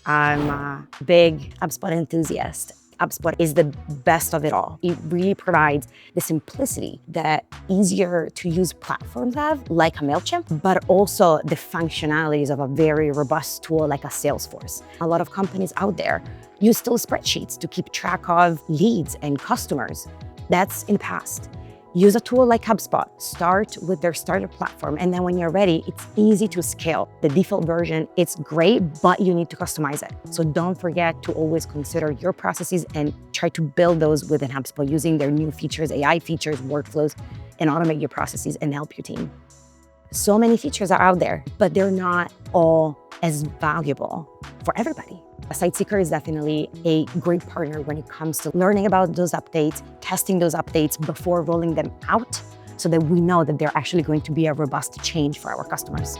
I'm a big HubSpot enthusiast. HubSpot is the best of it all. It really provides the simplicity that easier to use platforms have, like a Mailchimp, but also the functionalities of a very robust tool like a Salesforce. A lot of companies out there use still spreadsheets to keep track of leads and customers. That's in the past. Use a tool like HubSpot. Start with their starter platform, and then when you're ready, it's easy to scale. The default version, it's great, but you need to customize it. So don't forget to always consider your processes and try to build those within HubSpot using their new features, AI features, workflows, and automate your processes and help your team. So many features are out there, but they're not all as valuable for everybody. SiteSeeker is definitely a great partner when it comes to learning about those updates, testing those updates before rolling them out so that we know that they're actually going to be a robust change for our customers.